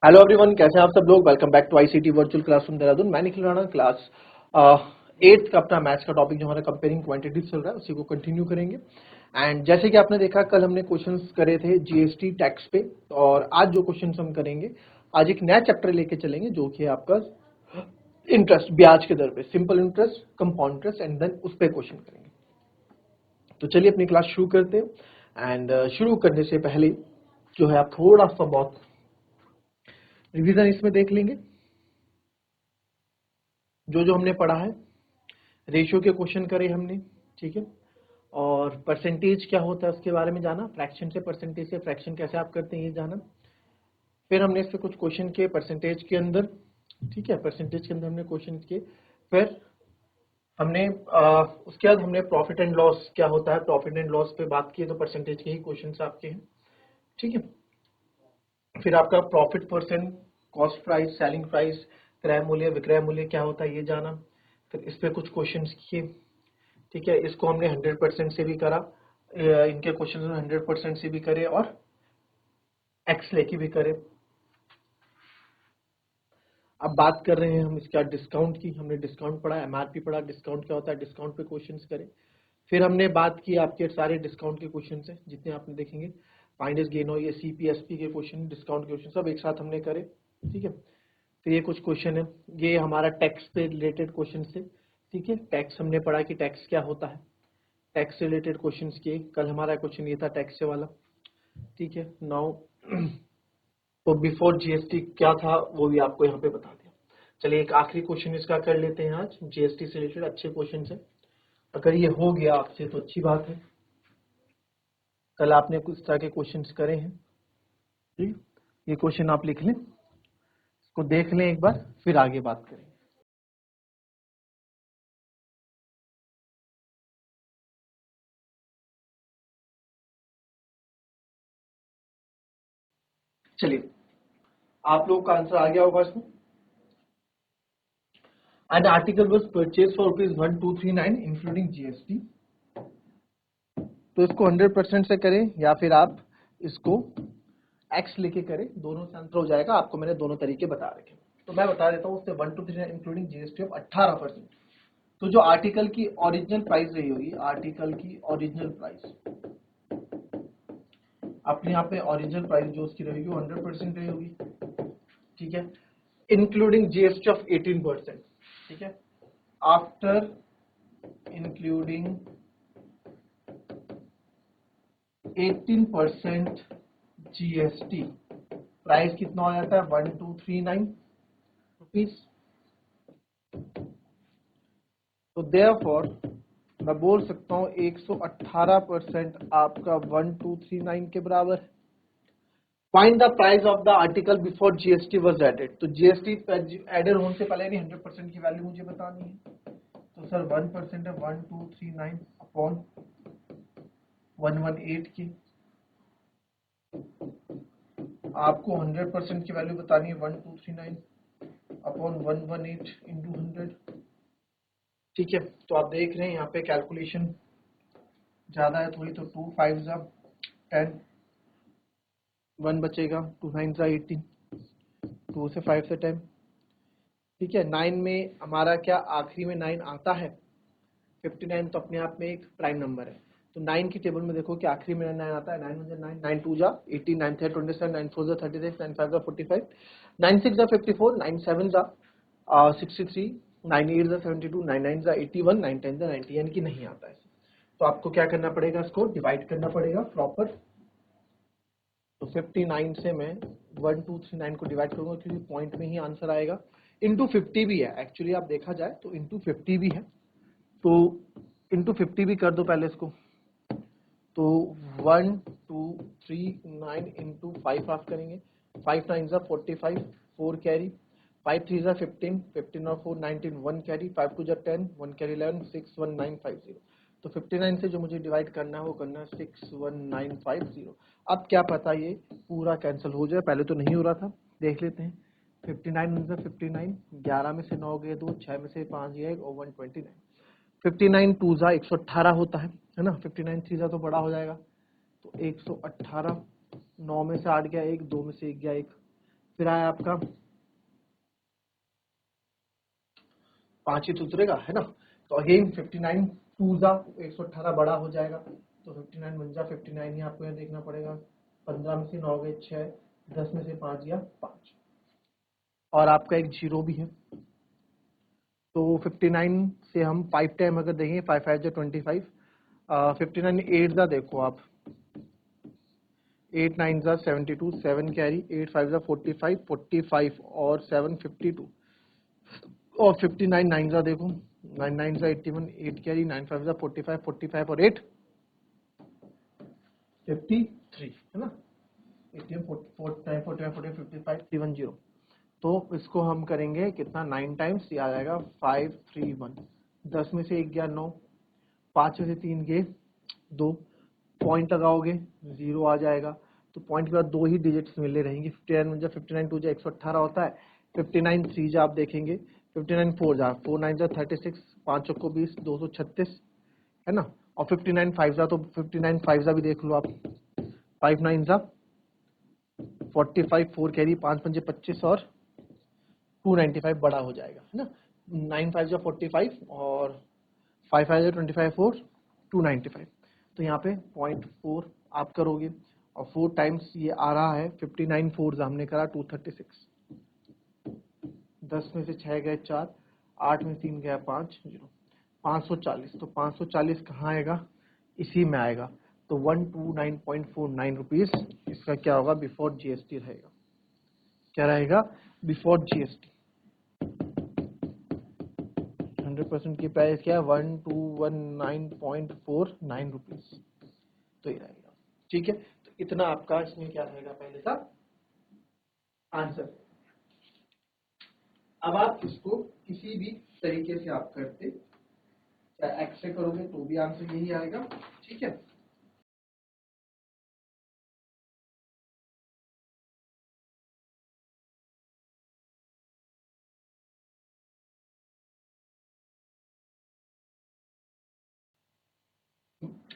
Hello everyone, कैसे हैं आप सब लोग। Welcome back to ICT virtual classroom Dehradun. मैं निखिल राणा, क्लास 8 का अपना मैथ्स का टॉपिक जो हमारा कंपेयरिंग क्वांटिटी चल रहा है उसी को कंटिन्यू करेंगे। एंड जैसे कि आपने देखा, कल हमने क्वेश्चंस करे थे जीएसटी टैक्स पे, और आज जो क्वेश्चंस हम करेंगे, आज एक नया चैप्टर लेके चलेंगे जो कि है आपका इंटरेस्ट, ब्याज के दर पे, simple interest, compound interest, and then उस पर क्वेश्चन करेंगे। तो चलिए अपनी क्लास शुरू करते हैं। एंड शुरू करने से पहले जो है आप थोड़ा सा बहुत रिवीजन इसमें देख लेंगे। जो जो हमने पढ़ा है, रेशियो के क्वेश्चन करे हमने, ठीक है, और परसेंटेज क्या होता है उसके बारे में जाना, फ्रैक्शन से परसेंटेज से फ्रैक्शन कैसे आप करते हैं ये जाना। फिर हमने इस पे कुछ क्वेश्चन किए परसेंटेज के अंदर, ठीक है, परसेंटेज के अंदर हमने क्वेश्चन किए। फिर हमने उसके बाद हमने प्रॉफिट एंड लॉस क्या होता है, प्रॉफिट एंड लॉस पे बात की, तो परसेंटेज के ही क्वेश्चन आपके हैं, ठीक है। फिर आपका profit percent, cost price, selling price, क्रय मूल्य, विक्रय मूल्य क्या होता है ये जाना। फिर इस पे कुछ क्वेश्चन किए, ठीक है। इसको हमने 100% से भी करा, इनके क्वेश्चन 100% से भी करे और एक्स लेके भी करे। अब बात कर रहे हैं हम इसका डिस्काउंट की। हमने डिस्काउंट पढ़ा, एमआरपी पढ़ा, डिस्काउंट क्या होता है, डिस्काउंट पे क्वेश्चंस करे। फिर हमने बात की आपके सारे डिस्काउंट के क्वेश्चन से जितने आपने देखेंगे, फाइंड गेन और ये सीपीएसपी के क्वेश्चन, डिस्काउंट के क्वेश्चन सब एक साथ हमने करे, ठीक है। फिर ये कुछ क्वेश्चन है, ये हमारा टैक्स पे रिलेटेड क्वेश्चन से, ठीक है। टैक्स हमने पढ़ा कि टैक्स क्या होता है, टैक्स से रिलेटेड क्वेश्चंस किए। कल हमारा क्वेश्चन ये था टैक्स से वाला, ठीक है। नाउ तो बिफोर जीएसटी क्या था वो भी आपको यहाँ पे बता दिया। चलिए एक आखिरी क्वेश्चन इसका कर लेते हैं आज, जीएसटी से रिलेटेड अच्छे क्वेश्चन है। अगर ये हो गया आपसे तो अच्छी बात है। कल आपने कुछ तरह के क्वेश्चंस करे हैं, ठीक, ये क्वेश्चन आप लिख लें, इसको देख लें एक बार, फिर आगे बात करेंगे। चलिए आप लोगों का आंसर आ गया होगा इसमें। An article was purchased for ₹1239 including GST। तो इसको 100% से करें या फिर आप इसको एक्स लेके करें, दोनों से आंसर हो जाएगा। आपको मैंने दोनों तरीके बता रखे, तो मैं बता देता हूँ उससे 1239 इंक्लूडिंग जीएसटी ऑफ 18%। तो जो आर्टिकल की ओरिजिनल प्राइस रही होगी, आर्टिकल की ओरिजिनल प्राइस अपने यहाँ पे ओरिजिनल प्राइस जो उसकी रहेगी वो 100% रही होगी, ठीक है, इंक्लूडिंग जीएसटी ऑफ 18%, ठीक है। आफ्टर इंक्लूडिंग 18% जीएसटी प्राइस कितना हो जाता है, 1239 रुपीज। तो देयरफॉर मैं बोल सकता हूं 118% आपका 1239 के बराबर। Find the price of the article before GST was added. तो जीएसटी एडेड होने से पहले नहीं 100% की वैल्यू मुझे बतानी है। तो सर 1% है 1239 अपॉन 118 की, आपको 100% की वैल्यू बतानी है 1239 अपॉन 118 इंटू 100, ठीक है। तो आप देख रहे हैं यहाँ पे कैलकुलेशन ज्यादा है थोड़ी, तो 2 5 10, 1 बचेगा, 2 9 18, 2 से 5 से 10, ठीक है। 9 में हमारा क्या आखिरी में 9 आता है, 59 तो अपने आप में एक प्राइम नंबर है। तो 9 की टेबल में देखो कि आखिरी में 9 आता है, 9 9 9 2 जा 18, 9 3 27, 9 4 36, 9 5 45, 9 6 54, 9 7 63, 9 8 72, 9 9 81, 9 10 90, यानी कि नहीं आता है। तो आपको क्या करना पड़ेगा, इसको डिवाइड करना पड़ेगा प्रॉपर। तो 59 से मैं 1239 को डिवाइड करूंगा क्योंकि पॉइंट में ही आंसर आएगा। इंटू 50 भी है एक्चुअली, आप देखा जाए तो इंटू 50 भी है, तो इंटू 50 भी कर दो पहले इसको। तो 1239 इंटू 5 आप करेंगे, 5 9 45, 4 कैरी, 5 3 15, 15 और 4 19, 1 कैरी, 5 2 10, 1 कैरी 11, 61950। तो 59 से जो मुझे डिवाइड करना है वो करना है 61950। अब क्या पता ये पूरा कैंसिल हो जाए, पहले तो नहीं हो रहा था, देख लेते हैं। 59 59, 11 में से 9 गए 2, 6 में से 5 गए और 129। 59 2 118 होता है ना, 59 3 तो बड़ा हो जाएगा, तो 118, 9 में से 8 गया 1, 2 में से 1 गया 1, फिर आया आपका 5 ही तो उतरेगा, है ना। तो अगेन 59 टू जा 118 बड़ा हो जाएगा, तो 59 बन जा 59 ही आपको यहाँ देखना पड़ेगा। 15 में से 9 गए 6, 10 में से 5 गया 5, और आपका एक जीरो भी है। तो 59 से हम 5 टाइम अगर देखें, 5 5 जो 25, 59 8 जा देखो आप, 8 9 जा 72, 7 कैरी, 8 5 जा 45, 45 और 7 52, और 59 9 जा देखो, 9 9 जा 81, 8 कैरी, 9 5 जा 45, 45 और 8 53, है ना। 81 49 45 45 55 310। तो इसको हम करेंगे कितना, 9 टाइम्स, ये आ जाएगा 531। 10 में से 1 गया 9, 5 में से 3 गए 2, पॉइंट लगाओगे 0 आ जाएगा। तो पॉइंट के बाद 2 ही डिजिट्स मिले रहेंगे। 59 में जा 59 टू जा 118 होता है, 59 3 जा आप देखेंगे, 59 4 जा 4 9 जा 36, 5 चौको 20, 236, है ना। और 59 5 जा, तो 59 5 जा भी देख लो आप, 5 9 जा 45, 4 कैरी, 5 पंजे 25 और 295 बड़ा हो जाएगा, है ना। 9 5 जा 45 और 5 5 जा 25 और 295। तो यहाँ पे 0.4 आप करोगे, और 4 टाइम्स ये आ रहा है 59 4 हमने करा 236। 10 में से 6 गए 4, 8 में 3 गया 5, 0, 540। तो 540 कहाँ आएगा, इसी में आएगा। तो 129.49 रुपीज इसका क्या होगा, बिफोर जीएसटी रहेगा। क्या रहेगा, बिफोर जीएसटी। 100% की प्राइस क्या है, 1219.49 रुपीज। तो ये रहेगा, ठीक है। तो इतना आपका इसमें क्या रहेगा, पहले का आंसर। अब आप इसको किसी भी तरीके से आप करते, चाहे एक्स से करोगे तो भी आंसर यही आएगा, ठीक है।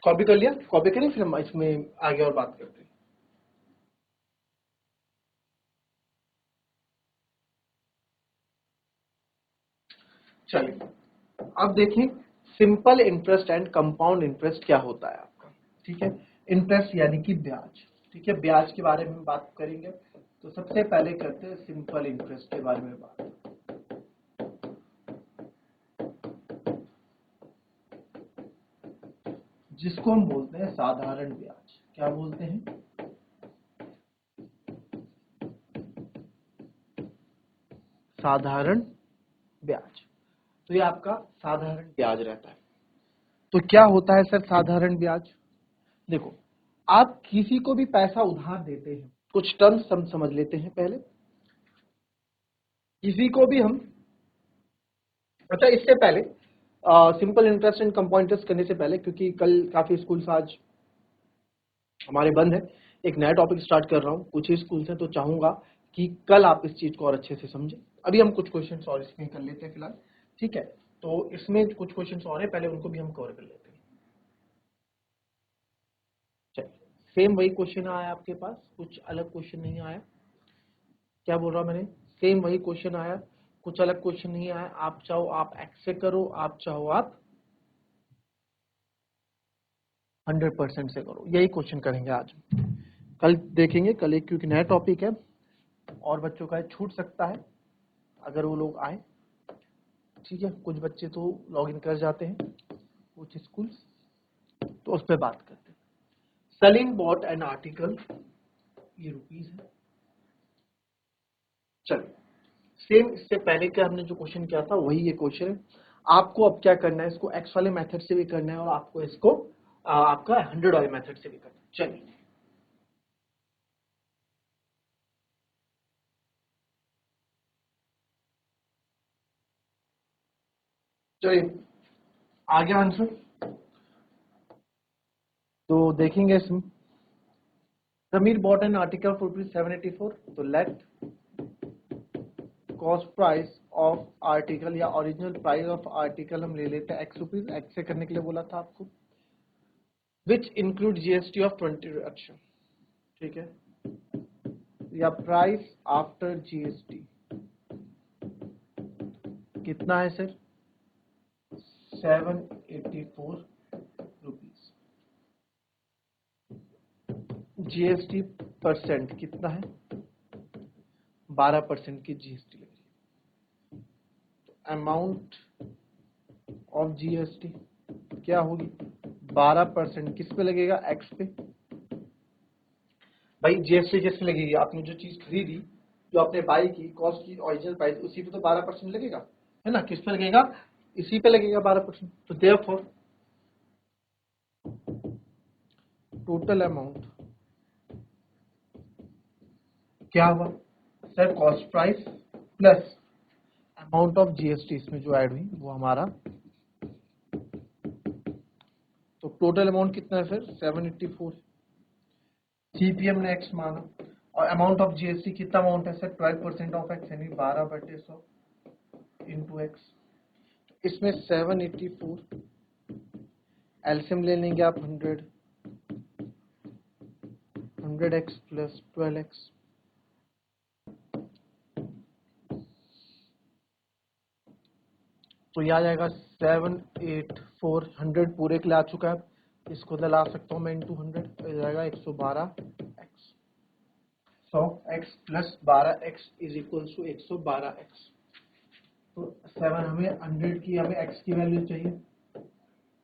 कॉपी कर लिया, कॉपी करें, फिर हम इसमें आगे और बात करते हैं। चलिए अब देखें, simple interest and compound interest क्या होता है आपका, ठीक है। इंटरेस्ट यानी कि ब्याज, ठीक है। ब्याज के बारे में बात करेंगे, तो सबसे पहले करते हैं सिंपल इंटरेस्ट के बारे में बात। जिसको हम बोलते हैं साधारण ब्याज। क्या बोलते हैं, साधारण ब्याज। तो ये आपका साधारण ब्याज रहता है। तो क्या होता है सर साधारण ब्याज, देखो आप किसी को भी पैसा उधार देते हैं, कुछ टर्म्स हम समझ लेते हैं पहले। किसी को भी हम, अच्छा इससे पहले simple interest and compound interest करने से पहले, क्योंकि कल काफी स्कूल्स आज हमारे बंद है, एक नया टॉपिक स्टार्ट कर रहा हूँ, कुछ ही स्कूल्स हैं, तो चाहूंगा कि कल आप इस चीज को और अच्छे से समझें। अभी हम कुछ क्वेश्चंस और इसमें कर लेते हैं फिलहाल, ठीक है। तो इसमें कुछ क्वेश्चंस और है, पहले उनको भी हम कवर कर लेते हैं। चलिए, सेम वही क्वेश्चन आया आपके पास, कुछ अलग क्वेश्चन नहीं आया। क्या बोल रहा मैंने, सेम वही क्वेश्चन आया, कुछ अलग क्वेश्चन नहीं आया। आप चाहो आप एक्स से करो, आप चाहो आप 100% से करो, यही क्वेश्चन करेंगे आज। कल देखेंगे, कल एक क्योंकि नया टॉपिक है और बच्चों का छूट सकता है अगर वो लोग आए, ठीक है। कुछ बच्चे तो लॉग इन कर जाते हैं कुछ स्कूल, तो उस पर बात करते हैं। सेलिंग बॉट एन आर्टिकल, ये रुपीज है। चलिए, सेम इससे पहले का हमने जो क्वेश्चन किया था वही ये क्वेश्चन है। आपको अब क्या करना है, इसको एक्स वाले मेथड से भी करना है और आपको इसको आपका 100 वाले मेथड से भी करना है। चलिए, चलिए आगे आंसर तो देखेंगे इसमें। Sameer bot an article for rupees 784, तो let cost price of article या ओरिजिनल प्राइस ऑफ आर्टिकल हम ले लेते हैं एक्स रुपीज, एक्स से करने के लिए बोला था आपको, विच इंक्लूड जीएसटी ऑफ 20। अच्छा ठीक है, या प्राइस आफ्टर जीएसटी कितना है सर? 784 रुपीज। जीएसटी परसेंट कितना है? 12% की जीएसटी लग रही है। अमाउंट ऑफ जीएसटी क्या होगी? 12% किस पे लगेगा? एक्स पे। भाई जीएसटी किस पे लगेगी? आपने जो चीज खरीदी, जो आपने बाई की, कॉस्ट की ओरिजिनल प्राइस, उसी पे तो 12% लगेगा, है ना? किस पे लगेगा? इसी पे लगेगा 12%। तो देयरफॉर टोटल अमाउंट क्या हुआ sir? Cost price plus amount of GST इसमें जो ऐड हुई वो हमारा, तो टोटल अमाउंट कितना है सर? 784। सीपीएम ने एक्स माना और अमाउंट ऑफ जीएसटी कितना अमाउंट है सर? 12% ऑफ एक्स, यानी 12/100 इंटू एक्स। इसमें 784 एलसीएम ले लेंगे आप 100x प्लस 12x, तो यह आ जाएगा 784। 100 पूरे के लिए आ चुका है, इसको ला सकता हूँ मैं इंटू 100, तो हो जाएगा 112x। 100x plus 12x is equal to 112x। तो 7 हमें 100 की, हमें x की वैल्यू चाहिए,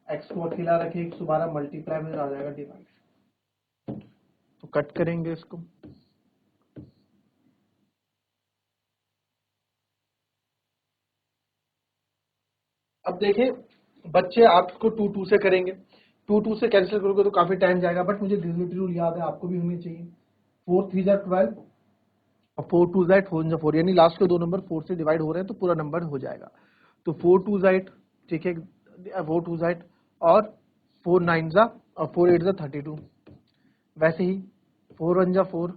x को अकेला रखे 112 मल्टीप्लाई में आ जाएगा डिवाइड। तो कट करेंगे इसको, अब देखें बच्चे, आप इसको 2 से करेंगे, 2 से कैंसिल करोगे तो काफी टाइम जाएगा, बट मुझे डिविजिबिलिटी रूल याद है, आपको भी होनी चाहिए। 4 3 12 और 4 2 4 यानी लास्ट के दो नंबर 4 से डिवाइड हो रहे हैं तो पूरा नंबर हो जाएगा। तो 4 2 ठीक है, 4 2 और 4 9 और 4 8 32। वैसे ही 4 1 4,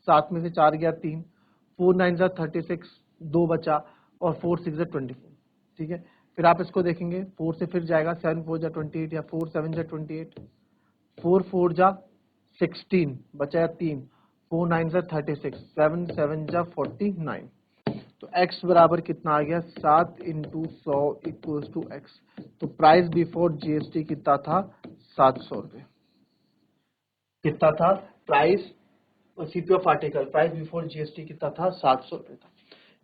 7 में से 4 गया 3, 4 9 36, 2 बचा, और 4 6 24। ठीक है, फिर आप इसको देखेंगे 4 से फिर जाएगा 7 4 28 या 4 7 28, 4 4 16 बचा या 3, 4 9 36, 7 7 49। तो x बराबर कितना आ गया? 7 इंटू 100 इक्वल्स टू एक्स। तो प्राइस बिफोर जीएसटी कितना था? 700 रुपये। कितना था price? CP of article price before GST कितना था? 700 रुपये था।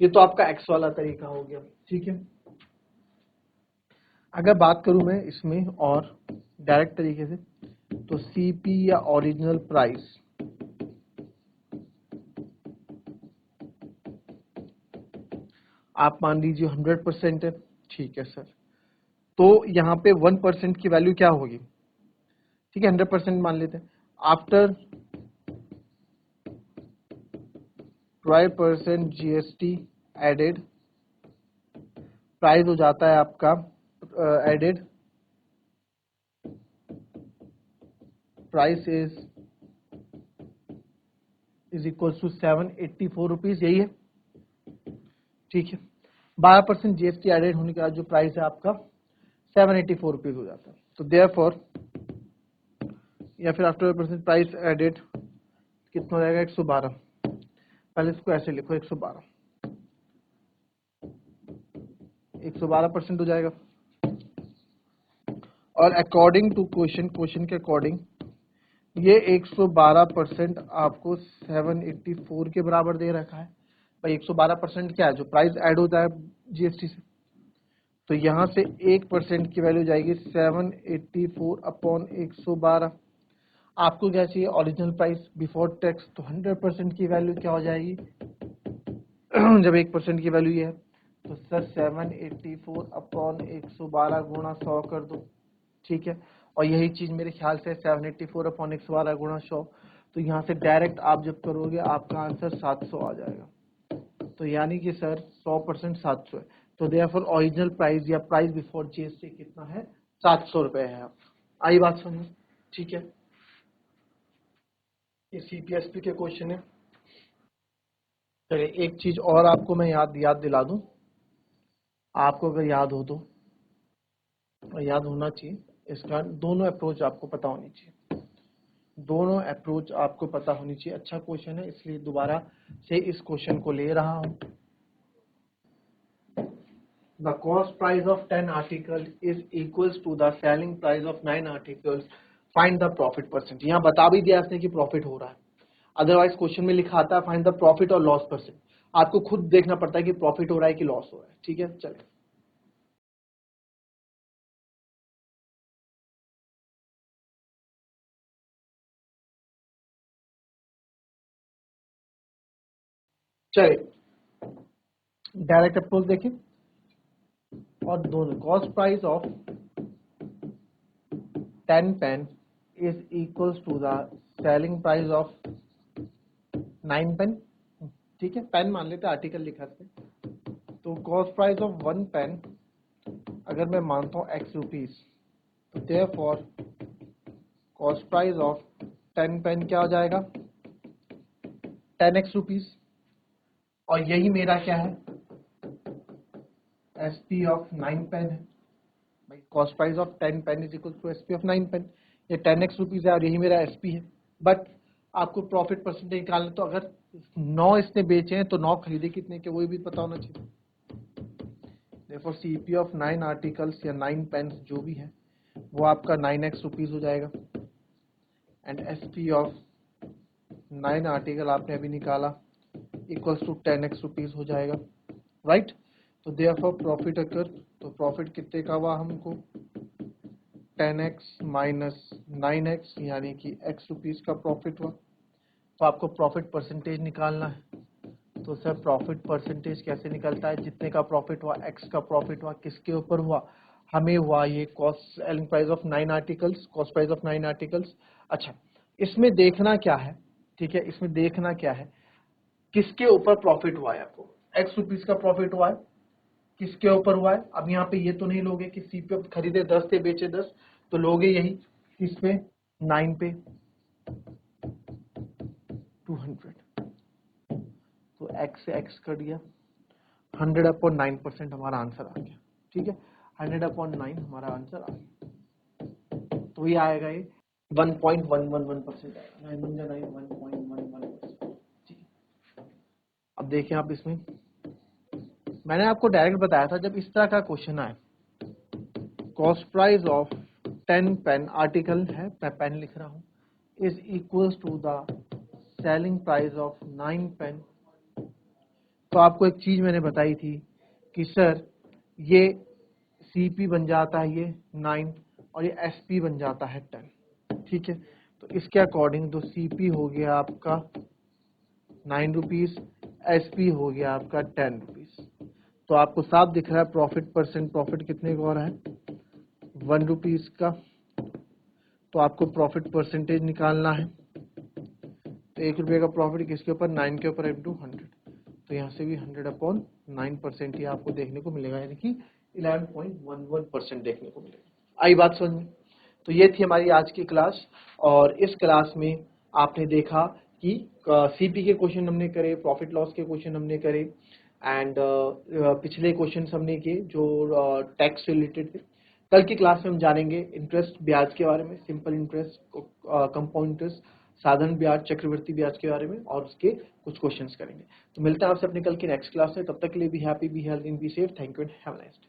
ये तो आपका एक्स वाला तरीका हो गया। ठीक है, अगर बात करूं मैं इसमें और डायरेक्ट तरीके से, तो सीपी या ओरिजिनल प्राइस आप मान लीजिए 100% है। ठीक है सर, तो यहाँ पे 1% की वैल्यू क्या होगी? ठीक है, 100% मान लेते हैं। आफ्टर 12% जीएसटी एडेड, प्राइस हो जाता है आपका added price is equal to 784 rupees, यही है। ठीक है, 12% जीएसटी एडेड होने के बाद जो प्राइस है आपका 784 रुपीज हो जाता है। तो देयरफॉर, या फिर आफ्टर परसेंट प्राइस एडेड कितना हो जाएगा? 112। पहले इसको ऐसे लिखो, 112 112% हो जाएगा। और अकॉर्डिंग टू क्वेश्चन के अकॉर्डिंग ये 112% आपको 784 के बराबर दे रखा है। भाई 112% क्या है? जो प्राइस ऐड होता है जीएसटी से। तो यहां से 1% की वैल्यू जाएगी 784 अपॉन 112। आपको क्या चाहिए? Original price before tax. तो 100% की वैल्यू क्या हो जाएगी? जब 1% की वैल्यू ये है तो सर 784 अपॉन 112 गुणा 100 कर दो। ठीक है, और यही चीज मेरे ख्याल से 784 अपॉन 112 गुणा 100, तो यहाँ से डायरेक्ट आप जब करोगे आपका आंसर 700 आ जाएगा। तो यानी कि सर 100% 700 है। तो देयरफॉर ओरिजिनल प्राइस या प्राइस बिफोर जीएसटी कितना है? 700 रुपए है। आई बात समझ? ठीक है, ये सीपीएसपी के क्वेश्चन है। चलिए एक चीज और आपको मैं याद दिला दूं, आपको अगर याद हो तो, और याद होना चाहिए, इसका दोनों अप्रोच आपको पता होनी चाहिए। दोनों अप्रोच आपको पता होनी चाहिए। अच्छा क्वेश्चन है, इसलिए दोबारा से इस क्वेश्चन को ले रहा हूं। The cost price of 10 articles is equals to the selling price of 9 articles. Find the profit percent. यहाँ बता भी दिया इसने कि प्रॉफिट हो रहा है, अदरवाइज क्वेश्चन में लिखा आता है फाइंड द प्रॉफिट और लॉस परसेंट। आपको खुद देखना पड़ता है कि प्रॉफिट हो रहा है कि लॉस हो रहा है। ठीक है, चलिए चलिए डायरेक्ट अप्रोच देखें और दोनों cost price of 10 pen is equals to the selling price of 9 pen. ठीक है, पेन मान लेते आर्टिकल लिखा थे, तो कॉस्ट प्राइस ऑफ 1 पेन अगर मैं मानता हूं x रुपीज, तो therefore cost price of 10 pen क्या हो जाएगा 10x रुपीज, और यही मेरा क्या है SP ऑफ 9 पेन है। भाई cost price of 10 pen is equal to SP of 9 pen, ये 10x रुपीज है और यही मेरा SP है। बट आपको प्रॉफिट परसेंटेज निकालना, तो अगर 9 इसने बेचे हैं तो 9 खरीदे कितने के वो भी पता होना चाहिए। Therefore CP ऑफ 9 आर्टिकल्स या 9 पेन्स जो भी है वो आपका 9x रुपीज हो जाएगा, एंड SP ऑफ 9 आर्टिकल आपने अभी निकाला इक्वल्स टू 10x रुपीज हो जाएगा, राइट। तो देयरफॉर प्रॉफिट अगर, तो प्रॉफिट कितने का हुआ हमको 10x माइनस 9x यानी कि x रुपीज का प्रॉफिट हुआ। तो आपको प्रॉफिट परसेंटेज निकालना है, तो सर प्रॉफिट परसेंटेज कैसे निकलता है, जितने का प्रॉफिट हुआ x का प्रॉफिट हुआ किसके ऊपर हुआ, हमें हुआ ये cost selling price of 9 articles, cost price of 9 articles. अच्छा, इसमें देखना क्या है, ठीक है, इसमें देखना क्या है किसके ऊपर प्रॉफिट हुआ है, आपको x रुपीज का प्रॉफिट हुआ है किसके ऊपर हुआ है। अब यहाँ पे ये तो नहीं लोगे कि सीपी खरीदे 10 थे बेचे 10, तो लोगे यही किस पे 9 पे 200, तो x से x कट गया, 100/9% हमारा आंसर आ गया। ठीक है, 100/9 हमारा आंसर आ गया, तो ये आएगा ये 1.111% आएगा, 1.11%। ठीक है, अब देखिए आप इसमें मैंने आपको डायरेक्ट बताया था जब इस तरह का क्वेश्चन आए, cost price of 10 pen article है, मैं पेन लिख रहा हूं, is equals to the selling price of 9 pen. तो आपको एक चीज मैंने बताई थी कि सर ये CP बन जाता है ये 9 और ये SP बन जाता है 10। ठीक है, तो इसके अकॉर्डिंग तो CP हो गया आपका 9 रुपीज, SP हो गया आपका 10 रुपीज। तो आपको साफ दिख रहा है प्रॉफिट परसेंट, प्रॉफिट कितने का हो रहा है 1 रुपीज का। तो आपको प्रॉफिट परसेंटेज निकालना है, तो 1 रुपये का प्रॉफिट किसके ऊपर 9 के ऊपर इंटू 100, तो यहाँ से भी 100/9% ही आपको देखने को मिलेगा, यानी कि 11.11% देखने को मिलेगा। आई बात समझ में। तो ये थी हमारी आज की क्लास, और इस क्लास में आपने देखा कि CP के क्वेश्चन हमने करे, प्रॉफिट लॉस के क्वेश्चन हमने करे, एंड पिछले क्वेश्चन हमने किए जो टैक्स रिलेटेड थे। कल की क्लास में हम जानेंगे इंटरेस्ट ब्याज के बारे में, सिंपल इंटरेस्ट, कंपाउंड इंटरेस्ट, साधारण ब्याज, चक्रवृद्धि ब्याज के बारे में, और उसके कुछ क्वेश्चंस करेंगे। तो मिलते हैं आपसे अपने कल की नेक्स्ट क्लास में, तब तक के लिए be happy, be healthy, be safe. Thank you and have a nice day.